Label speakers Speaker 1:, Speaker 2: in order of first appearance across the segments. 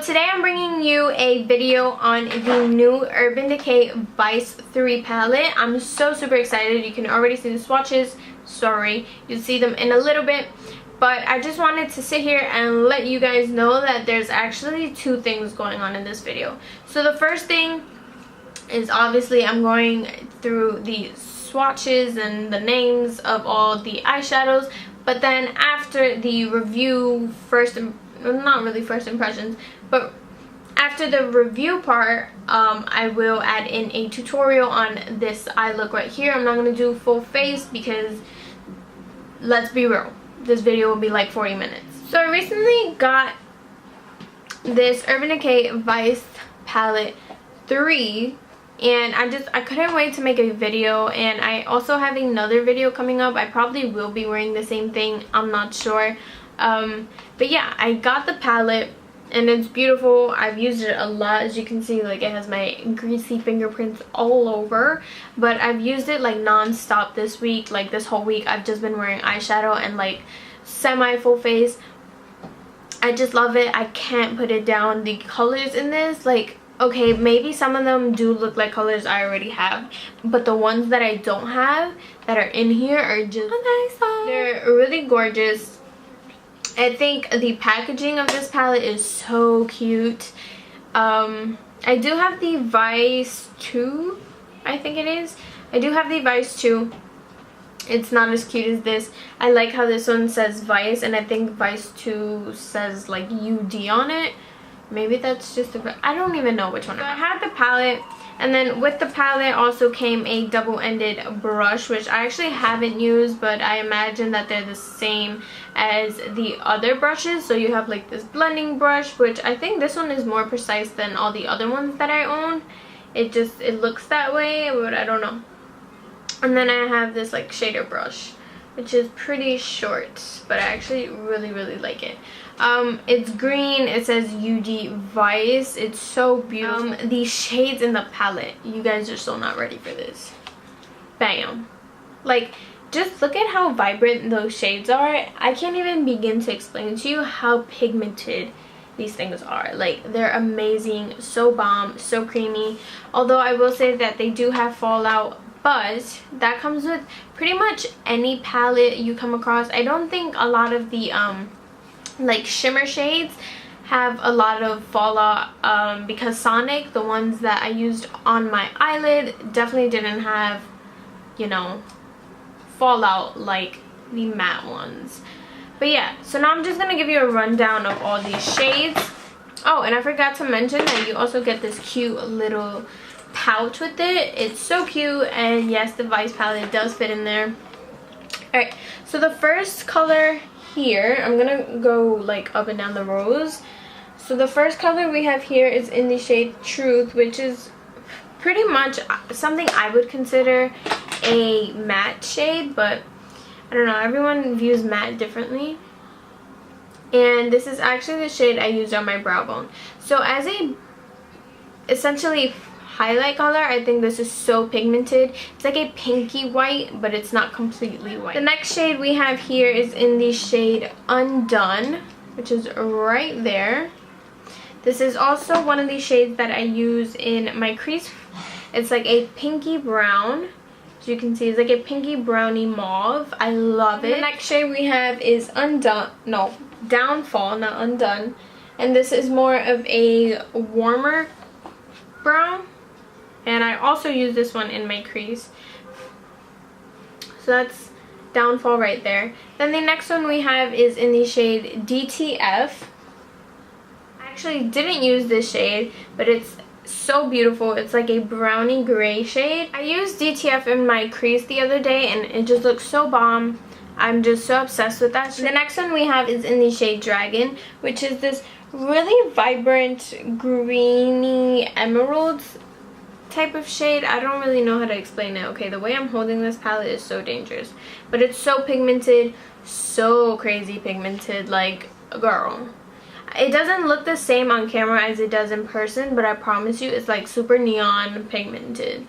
Speaker 1: today I'm bringing you a video on the new Urban Decay Vice 3 palette. I'm so super excited. You can already see the swatches. Sorry, you'll see them in a little bit. But I just wanted to sit here and let you guys know that there's actually two things going on in this video. So the first thing is obviously I'm going through the swatches and the names of all the eyeshadows. But then after the review, not really first impressions, but after the review part, I will add in a tutorial on this eye look right here. I'm not going to do full face because, let's be real, this video will be like 40 minutes. So I recently got this Urban Decay Vice Palette 3, and I couldn't wait to make a video. And I also have another video coming up. I probably will be wearing the same thing, I'm not sure. But yeah, I got the palette and it's beautiful. I've used it a lot. As you can see, like, it has my greasy fingerprints all over, but I've used it like non-stop this week. Like this whole week I've just been wearing eyeshadow and like semi full face. I just love it. I can't put it down. The colors in this, like, okay, maybe some of them do look like colors I already have, but the ones that I don't have that are in here are just amazing. They're really gorgeous. I think the packaging of this palette is so cute. I do have the Vice 2, I think it is. I do have the Vice 2. It's not as cute as this. I like how this one says Vice, and I think Vice 2 says like UD on it. Maybe that's just I don't even know which one. So I had the palette, and then with the palette also came a double-ended brush, which I actually haven't used, but I imagine that they're the same as the other brushes. So you have like this blending brush, which I think this one is more precise than all the other ones that I own. It looks that way, but I don't know. And then I have this like shader brush, which is pretty short, but I actually really like it. It's green. It says UD Vice. It's so beautiful. The shades in the palette, you guys are so not ready for this. Bam. Like, just look at how vibrant those shades are. I can't even begin to explain to you how pigmented these things are. Like, they're amazing, so bomb, so creamy. Although I will say that they do have fallout, but that comes with pretty much any palette you come across. I don't think a lot of the like shimmer shades have a lot of fallout, because Sonic, the ones that I used on my eyelid, definitely didn't have, you know, fallout like the matte ones. But yeah, so now I'm just gonna give you a rundown of all these shades. Oh, and I forgot to mention that you also get this cute little pouch with it. It's so cute, and yes, the Vice palette does fit in there. Alright, so the first color here, I'm gonna go like up and down the rows. So the first color we have here is in the shade Truth, which is pretty much something I would consider a matte shade, but I don't know, everyone views matte differently. And this is actually the shade I used on my brow bone. So as a essentially highlight color, I think this is so pigmented. It's like a pinky white, but it's not completely white. The next shade we have here is in the shade Undone, which is right there. This is also one of the shades that I use in my crease. It's like a pinky brown. As you can see, it's like a pinky brownie mauve. I love it. The next shade we have is Downfall, not Undone. And this is more of a warmer brown. And I also use this one in my crease. So that's Downfall right there. Then the next one we have is in the shade DTF. I actually didn't use this shade, but it's so beautiful. It's like a brownie gray shade. I used DTF in my crease the other day, and it just looks so bomb. I'm just so obsessed with that shade. The next one we have is in the shade Dragon, which is this really vibrant greeny emeralds type of shade. I don't really know how to explain it. Okay, the way I'm holding this palette is so dangerous, but it's so pigmented, so crazy pigmented. Like, girl, it doesn't look the same on camera as it does in person, but I promise you it's like super neon pigmented.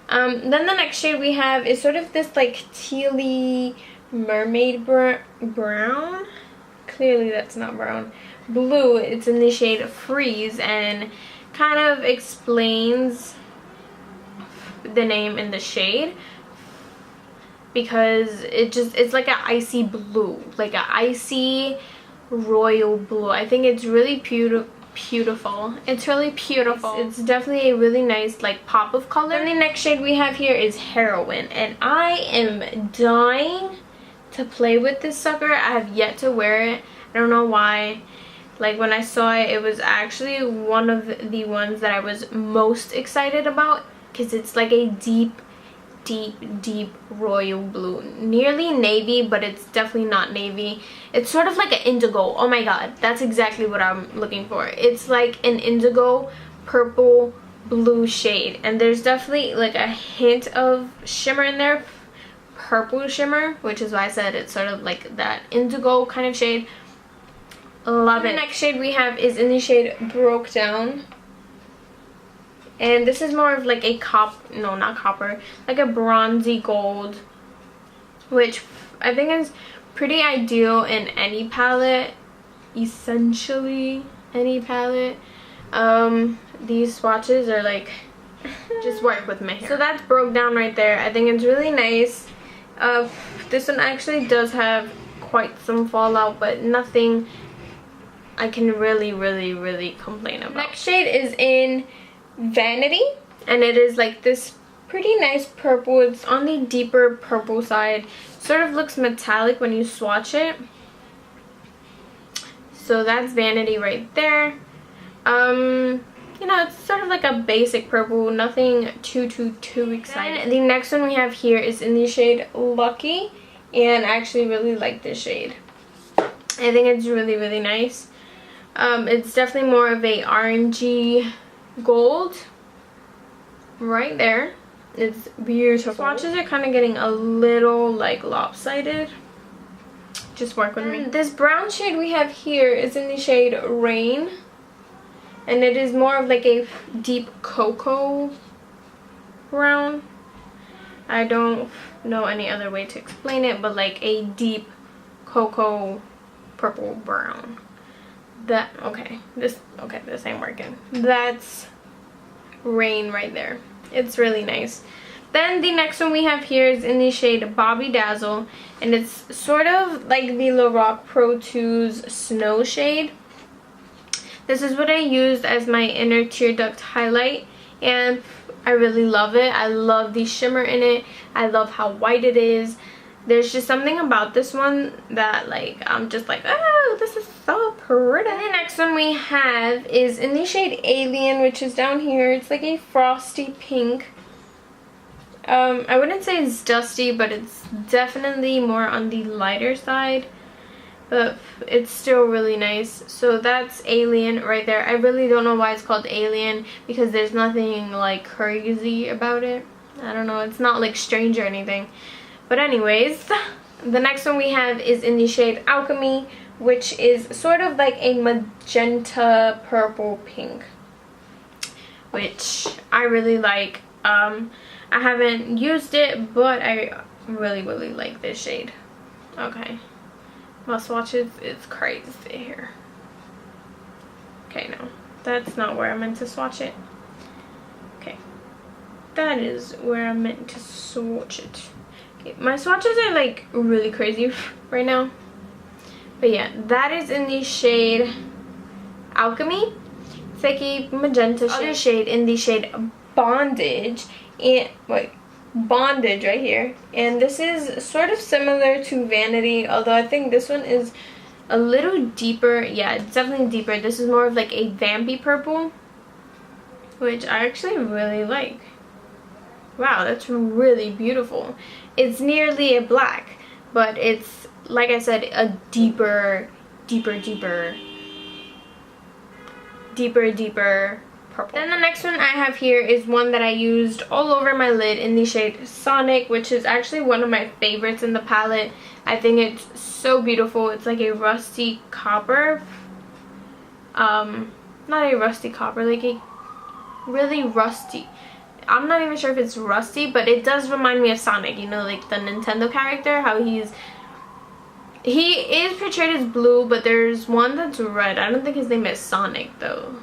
Speaker 1: Then the next shade we have is sort of this like tealy mermaid brown. Clearly that's not brown, blue. It's in the shade Freeze, and kind of explains the name in the shade, because it's like an icy blue, like an icy royal blue. I think it's really beautiful. It's really beautiful. It's definitely a really nice like pop of color. And the next shade we have here is Heroin, and I am dying to play with this sucker. I have yet to wear it. I don't know why. Like, when I saw it, it was actually one of the ones that I was most excited about, because it's like a deep royal blue, nearly navy, but it's definitely not navy. It's sort of like an indigo. Oh my god, that's exactly what I'm looking for. It's like an indigo purple blue shade, and there's definitely like a hint of shimmer in there, purple shimmer, which is why I said it's sort of like that indigo kind of shade. Love it. The next shade we have is in the shade Broke Down, and this is more of like a not copper, like a bronzy gold, which I think is pretty ideal in any palette, essentially any palette. These swatches are like just work with my hair. So that's Broke Down right there. I think it's really nice. This one actually does have quite some fallout, but nothing I can really complain about. Next shade is in Vanity, and it is like this pretty nice purple. It's on the deeper purple side. Sort of looks metallic when you swatch it. So that's Vanity right there. You know, it's sort of like a basic purple, nothing too exciting. And the next one we have here is in the shade Lucky, and I actually really like this shade. I think it's really nice. It's definitely more of a orangey gold right there. It's beautiful. Swatches are kind of getting a little like lopsided. Just work with me. This brown shade we have here is in the shade Rain, and it is more of like a deep cocoa brown. I don't know any other way to explain it, but like a deep cocoa purple brown. This ain't working. That's Rain right there. It's really nice. Then the next one we have here is in the shade Bobby Dazzle, and it's sort of like the Lorac Pro 2's Snow shade. This is what I used as my inner tear duct highlight, and I really love it. I love the shimmer in it. I love how white it is. There's just something about this one that like I'm just like, oh, this is so pretty. And the next one we have is in the shade Alien, which is down here. It's like a frosty pink. I wouldn't say it's dusty, but it's definitely more on the lighter side, but it's still really nice. So that's Alien right there. I really don't know why it's called Alien, because there's nothing like crazy about it. I don't know, it's not like strange or anything. But anyways, the next one we have is in the shade Alchemy, which is sort of like a magenta purple pink, which I really like. I haven't used it, but I really like this shade. Okay, my swatches is crazy here. Okay, no, that's not where I meant to swatch it. Okay, that is where I meant to swatch it. My swatches are like really crazy right now, but yeah, that is in the shade Alchemy. It's like a magenta other shade in the shade Bondage, and Bondage right here, and this is sort of similar to Vanity, although I think this one is a little deeper. Yeah, it's definitely deeper. This is more of like a vampy purple, which I actually really like. Wow, that's really beautiful. It's nearly a black, but it's, like I said, a deeper purple. Then the next one I have here is one that I used all over my lid in the shade Sonic, which is actually one of my favorites in the palette. I think it's so beautiful. It's like a rusty copper. Not a rusty copper, like a really rusty. I'm not even sure if it's rusty, but it does remind me of Sonic, you know, like the Nintendo character, how he's He is portrayed as blue, but there's one that's red. I don't think his name is Sonic though,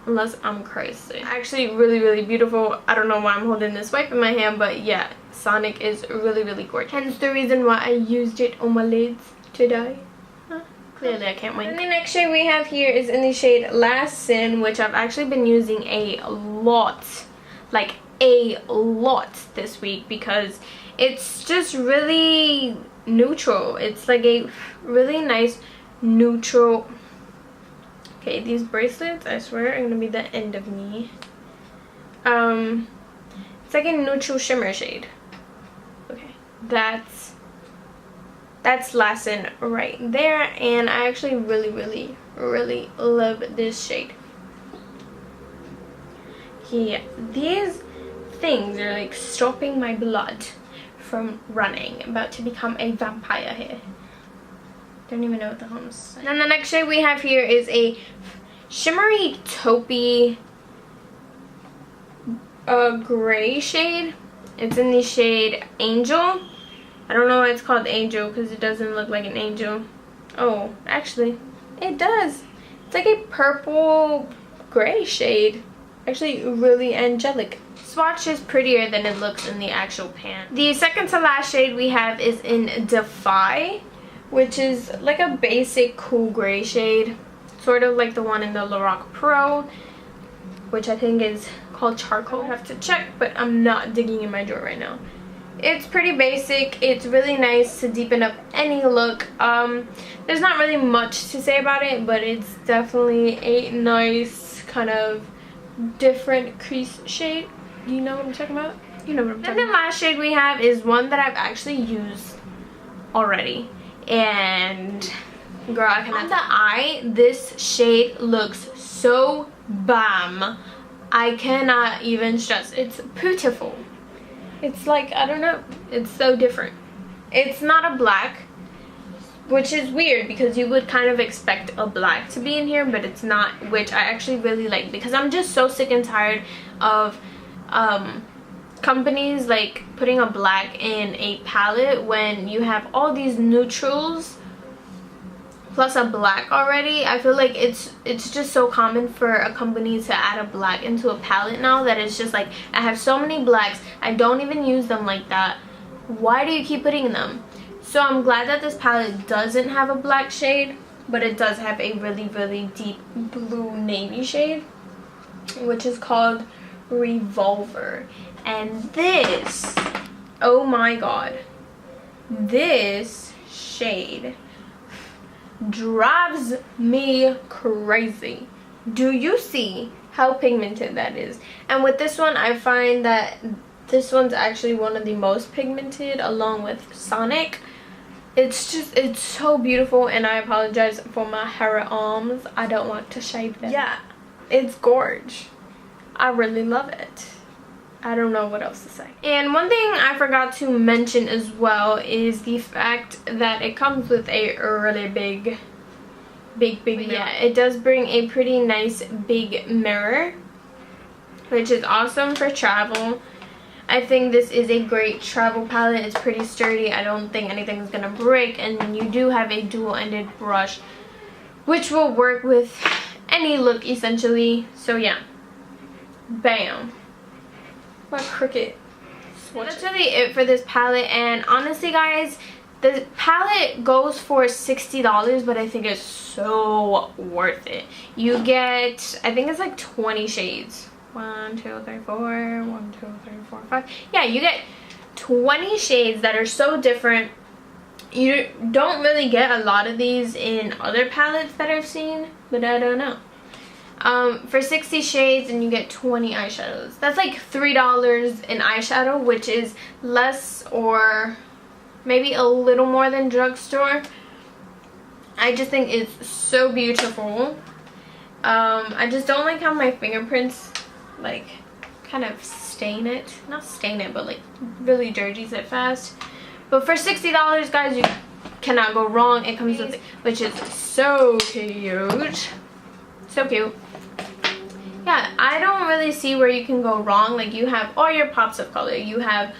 Speaker 1: unless I'm crazy. Actually really beautiful. I don't know why I'm holding this wipe in my hand, but yeah, Sonic is really gorgeous. Hence the reason why I used it on my lids today. Clearly I can't wait. And the next shade we have here is in the shade Last Sin, which I've actually been using a lot, like a lot this week, because it's just really neutral. It's like a really nice neutral. Okay, these bracelets, I swear, are gonna be the end of me. It's like a neutral shimmer shade. Okay, that's Last Sin right there, and I actually really love this shade. Yeah, these things are like stopping my blood from running. I'm about to become a vampire here. Don't even know what the hell I'm saying. And the next shade we have here is a shimmery taupey gray shade. It's in the shade Angel. I don't know why it's called Angel, because it doesn't look like an angel. Oh, actually, it does. It's like a purple gray shade. Actually, really angelic. Swatch is prettier than it looks in the actual pan. The second to last shade we have is in Decay, which is like a basic cool gray shade. Sort of like the one in the Lorac Pro, which I think is called Charcoal. I have to check, but I'm not digging in my drawer right now. It's pretty basic. It's really nice to deepen up any look. There's not really much to say about it, but it's definitely a nice kind of different crease shade. You know what I'm talking about? You know what I'm talking about. And the last shade we have is one that I've actually used already. And girl, I cannot. On the eye, this shade looks so bam. I cannot even stress. It's beautiful. It's like, I don't know, it's so different. It's not a black, which is weird because you would kind of expect a black to be in here, but it's not, which I actually really like, because I'm just so sick and tired of companies like putting a black in a palette when you have all these neutrals plus a black already. I feel like it's just so common for a company to add a black into a palette now that it's just like, I have so many blacks, I don't even use them like that. Why do you keep putting them? So I'm glad that this palette doesn't have a black shade, but it does have a really deep blue navy shade, which is called Revolver. And this, oh my god, this shade drives me crazy. Do you see how pigmented that is? And with this one, I find that this one's actually one of the most pigmented, along with Sonic. It's just, it's so beautiful, and I apologize for my hairy arms. I don't want to shave them. Yeah, it's gorge. I really love it. I don't know what else to say. And one thing I forgot to mention as well is the fact that it comes with a really big mirror. Yeah, it does bring a pretty nice big mirror, which is awesome for travel. I think this is a great travel palette. It's pretty sturdy. I don't think anything's gonna break, and you do have a dual-ended brush, which will work with any look essentially. So yeah, bam. What crooked swatch. That's really it for this palette, and honestly guys, the palette goes for $60, but I think it's so worth it. You get, I think it's like 20 shades. 1, 2, 3, 4, 1, 2, 3, 4, 5. Yeah, you get 20 shades that are so different. You don't really get a lot of these in other palettes that I've seen, but I don't know. For 60 shades and you get 20 eyeshadows. That's like $3 in eyeshadow, which is less or maybe a little more than drugstore. I just think it's so beautiful. I just don't like how my fingerprints like kind of stain it. Not stain it, but like really dirties it fast. But for $60 guys, you cannot go wrong. It comes with, which is so cute. So cute. Yeah, I don't really see where you can go wrong. Like, you have all your pops of color. You have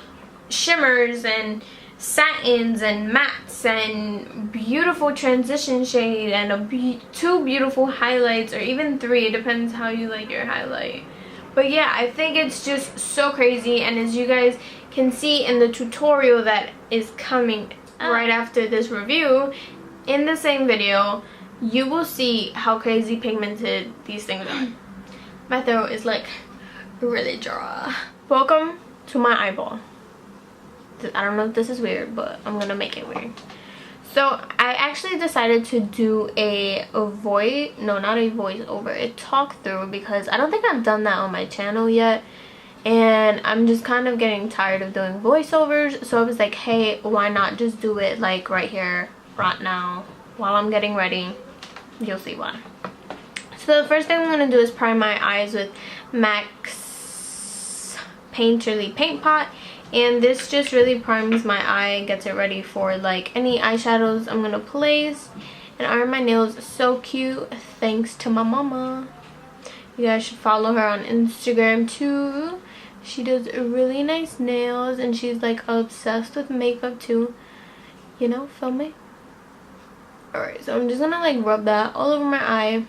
Speaker 1: shimmers and satins and mattes and beautiful transition shade and two beautiful highlights, or even 3. It depends how you like your highlight. But yeah, I think it's just so crazy. And as you guys can see in the tutorial that is coming right after this review, in the same video, you will see how crazy pigmented these things are. My throat is like really dry. Welcome to my eyeball. I don't know if this is weird, but I'm gonna make it weird. So I actually decided to do a talk through, because I don't think I've done that on my channel yet, and I'm just kind of getting tired of doing voiceovers. So I was like, hey, why not just do it like right here, right now, while I'm getting ready. You'll see why. So the first thing I'm gonna do is prime my eyes with MAC's Painterly Paint Pot. And this just really primes my eye, gets it ready for like any eyeshadows I'm gonna place. And iron my nails so cute, thanks to my mama. You guys should follow her on Instagram too. She does really nice nails, and she's like obsessed with makeup too. You know, feel me? Alright, so I'm just gonna like rub that all over my eye,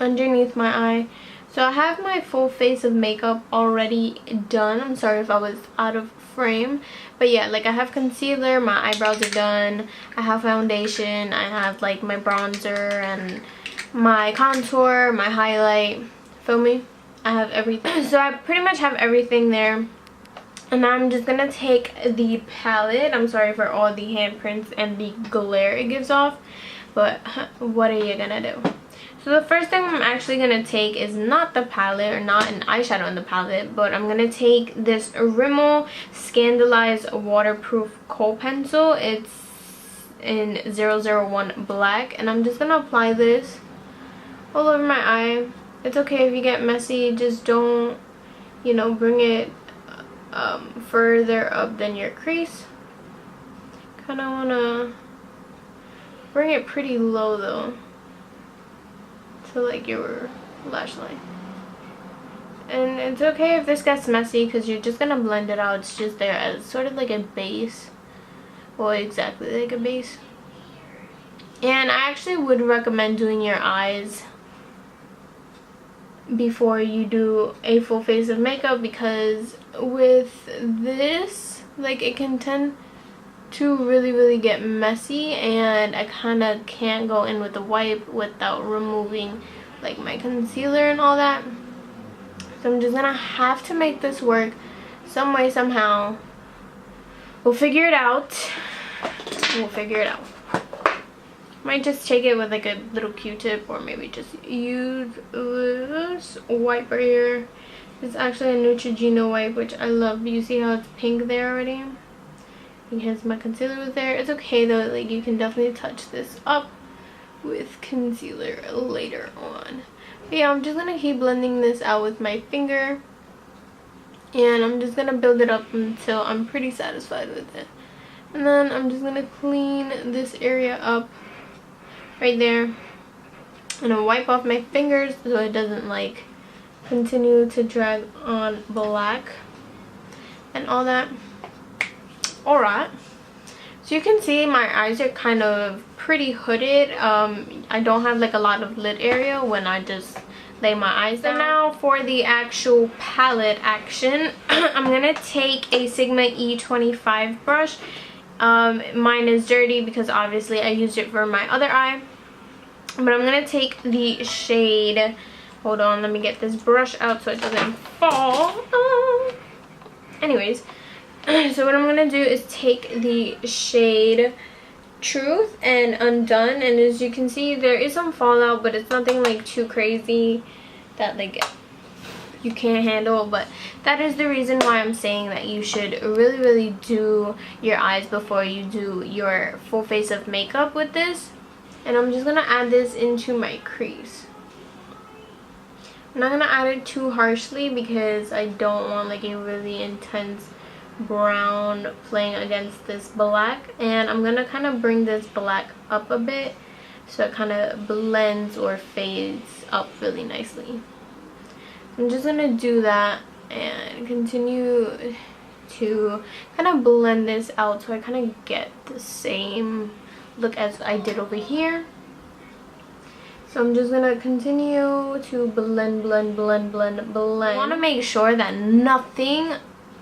Speaker 1: underneath my eye. So I have my full face of makeup already done. I'm sorry if I was out of frame. But yeah, like I have concealer, my eyebrows are done, I have foundation, I have like my bronzer and my contour, my highlight. Feel me? I have everything. So I pretty much have everything there. And now I'm just gonna take the palette. I'm sorry for all the handprints and the glare it gives off, but what are you gonna do? So the first thing I'm actually going to take is not the palette, or not an eyeshadow in the palette, but I'm going to take this Rimmel Scandalized Waterproof Kohl Pencil. It's in 001 Black, and I'm just going to apply this all over my eye. It's okay if you get messy, just don't, you know, bring it further up than your crease. Kind of want to bring it pretty low though, to like your lash line. And it's okay if this gets messy, because you're just gonna blend it out. It's just there as sort of like a base. Well, exactly like a base. And I actually would recommend doing your eyes before you do a full face of makeup, because with this, like, it can tend to really get messy, and I kind of can't go in with the wipe without removing like my concealer and all that. So I'm just gonna have to make this work some way, somehow. We'll figure it out. We'll figure it out. Might just take it with like a little Q-tip, or maybe just use this wipe right here. It's actually a Neutrogena wipe, which I love. You see how it's pink there already? Because my concealer was there. It's okay though, like you can definitely touch this up with concealer later on. But yeah, I'm just gonna keep blending this out with my finger, and I'm just gonna build it up until I'm pretty satisfied with it. And then I'm just gonna clean this area up right there. I'm gonna wipe off my fingers so it doesn't like continue to drag on black and all that. Alright, so you can see my eyes are kind of pretty hooded. I don't have like a lot of lid area when I just lay my eyes down. So now for the actual palette action, I'm gonna take a Sigma E25 brush. Mine is dirty because obviously I used it for my other eye, but I'm gonna take the shade, hold on, let me get this brush out so it doesn't fall. Anyways, so what I'm gonna do is take the shade Truth and Undone, and as you can see there is some fallout, but it's nothing like too crazy that like you can't handle. But that is the reason why I'm saying that you should really do your eyes before you do your full face of makeup with this. And I'm just gonna add this into my crease. I'm not gonna add it too harshly because I don't want like a really intense brown playing against this black, and I'm gonna kind of bring this black up a bit so it kind of blends or fades up really nicely. I'm just gonna do that and continue to kind of blend this out so I kind of get the same look as I did over here. So I'm just gonna continue to blend. I want to make sure that nothing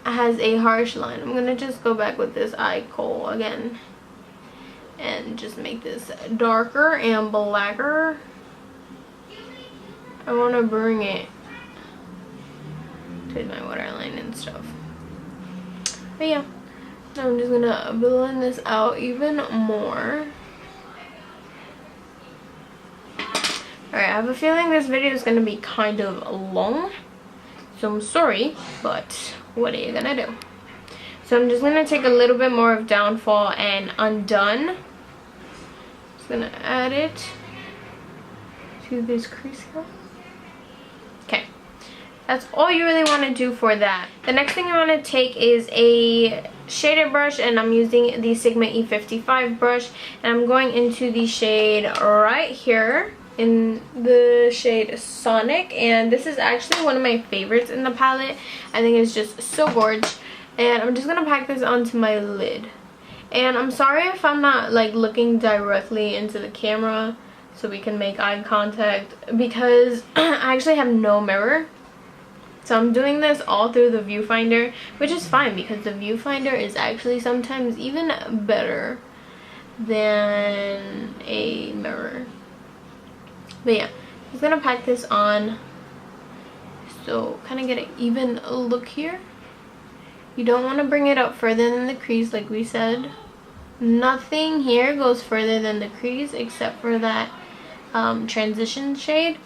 Speaker 1: has a harsh line. I'm gonna just go back with this eye kohl again and just make this darker and blacker. I want to bring it to my waterline and stuff. But yeah, now I'm just gonna blend this out even more. Alright, I have a feeling this video is gonna be kind of long, so I'm sorry, but what are you gonna do? So I'm just gonna take a little bit more of Downfall and Undone. Just gonna add it to this crease here. Okay, that's all you really want to do for that. The next thing you want to take is a shaded brush, and I'm using the Sigma E55 brush, and I'm going into the shade right here in the shade Sonic, and this is actually one of my favorites in the palette. I think it's just so gorgeous, and I'm just gonna pack this onto my lid. And I'm sorry if I'm not like looking directly into the camera so we can make eye contact, because I actually have no mirror. So I'm doing this all through the viewfinder, which is fine because the viewfinder is actually sometimes even better than a mirror. But yeah, I'm just gonna pack this on so kind of get an even look here. You don't want to bring it up further than the crease like we said. Nothing here goes further than the crease except for that transition shade,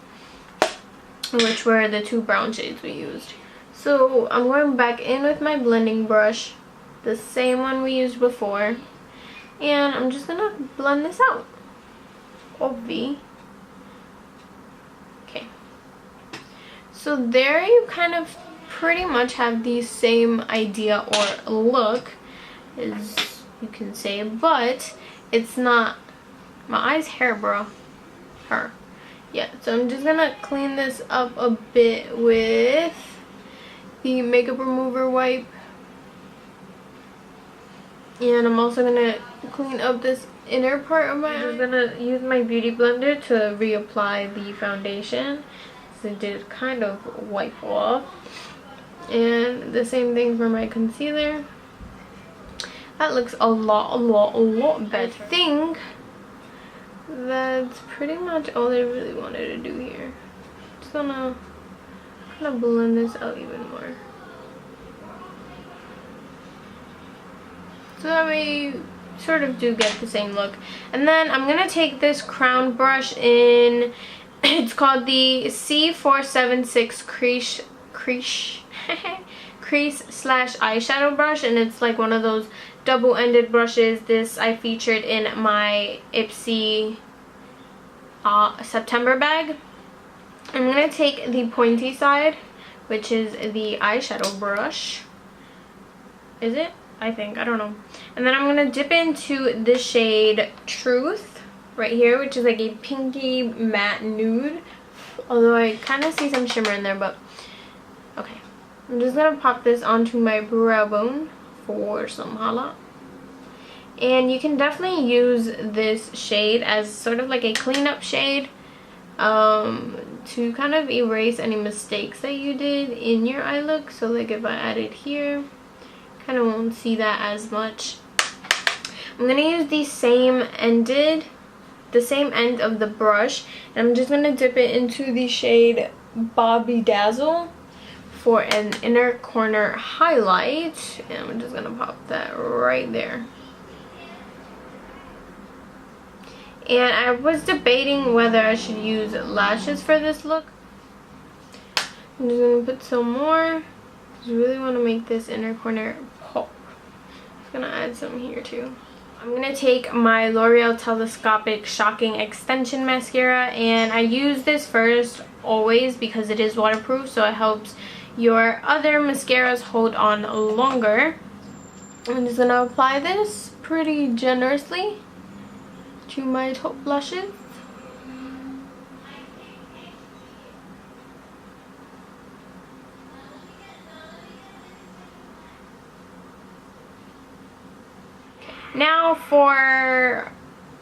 Speaker 1: which were the two brown shades we used. So I'm going back in with my blending brush, the same one we used before, and I'm just gonna blend this out. Obvi. Okay, so there you kind of pretty much have the same idea or look, as you can say, but it's not my eyes hair, bro. Her. Yeah, so I'm just gonna clean this up a bit with the makeup remover wipe, and I'm also gonna clean up this inner part of my eye. I'm just gonna use my beauty blender to reapply the foundation, so it did kind of wipe off, and the same thing for my concealer. That looks a lot better. I think that's pretty much all I really wanted to do here. Just gonna kind of blend this out even more, so that way you sort of do get the same look. And then I'm gonna take this crown brush in, it's called the C476 crease slash eyeshadow brush, and it's like one of those double-ended brushes. This I featured in my Ipsy September bag. I'm gonna take the pointy side, which is the eyeshadow brush. Is it? I think, I don't know. And then I'm gonna dip into the shade Truth right here, which is like a pinky matte nude, although I kind of see some shimmer in there, but okay. I'm just gonna pop this onto my brow bone for some highlight. And you can definitely use this shade as sort of like a cleanup shade to kind of erase any mistakes that you did in your eye look. So like if I add it here, kind of won't see that as much. I'm gonna use the same end of the brush, and I'm just gonna dip it into the shade Bobby Dazzle for an inner corner highlight, and I'm just gonna pop that right there. And I was debating whether I should use lashes for this look. I'm just gonna put some more. I really want to make this inner corner pop. I'm gonna add some here too. I'm gonna take my L'Oreal Telescopic Shocking Extension Mascara, and I use this first always because it is waterproof, so it helps your other mascaras hold on longer. I'm just gonna apply this pretty generously to my top blushes. Now for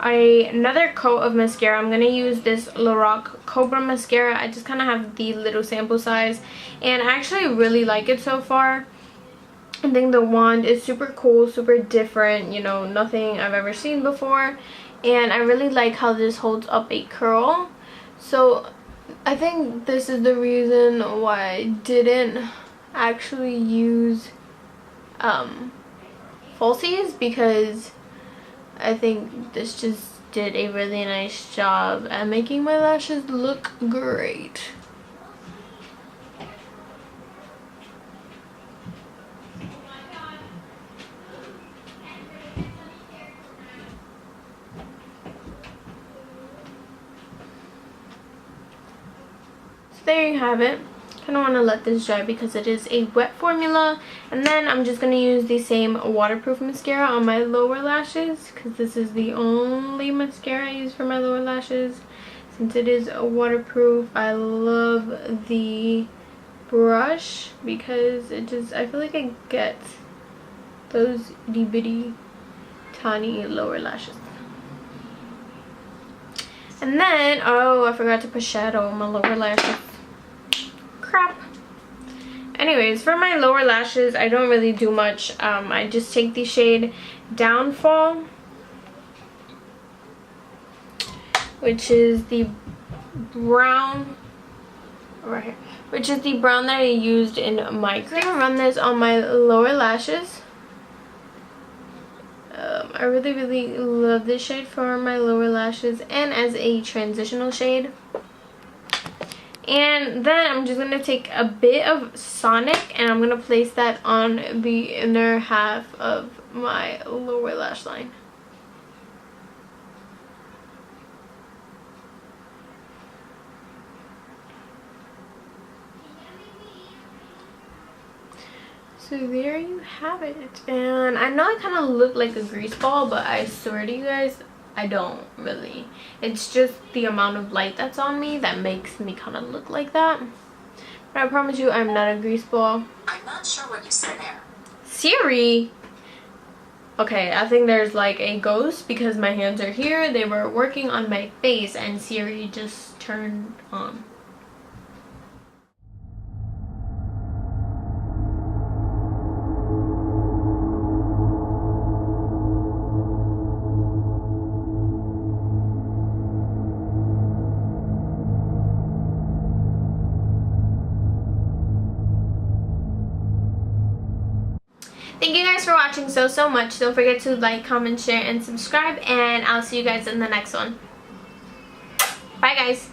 Speaker 1: another coat of mascara, I'm going to use this Lorac Cobra mascara. I just kind of have the little sample size, and I actually really like it so far. I think the wand is super cool, super different, you know, nothing I've ever seen before. And I really like how this holds up a curl. So I think this is the reason why I didn't actually use falsies, because I think this just did a really nice job at making my lashes look great. There you have it. Kind of want to let this dry because it is a wet formula. And then I'm just going to use the same waterproof mascara on my lower lashes, because this is the only mascara I use for my lower lashes. Since it is waterproof, I love the brush because it just, I feel like it gets those itty bitty tiny lower lashes. And then, oh, I forgot to put shadow on my lower lashes. Crap. Anyways, for my lower lashes, I don't really do much. I just take the shade Downfall, which is the brown right here, which is the brown that I used in my cream. I'm gonna run this on my lower lashes. I really love this shade for my lower lashes and as a transitional shade. And then I'm just going to take a bit of Sonic and I'm going to place that on the inner half of my lower lash line. So there you have it. And I know I kind of look like a grease ball, but I swear to you guys, I don't really. It's just the amount of light that's on me that makes me kind of look like that. But I promise you, I'm not a grease ball.
Speaker 2: I'm not sure what you said there.
Speaker 1: Siri? Okay, I think there's like a ghost because my hands are here. They were working on my face and Siri just turned on. Thank you guys for watching so much. Don't forget to like, comment, share, and subscribe. And I'll see you guys in the next one. Bye guys.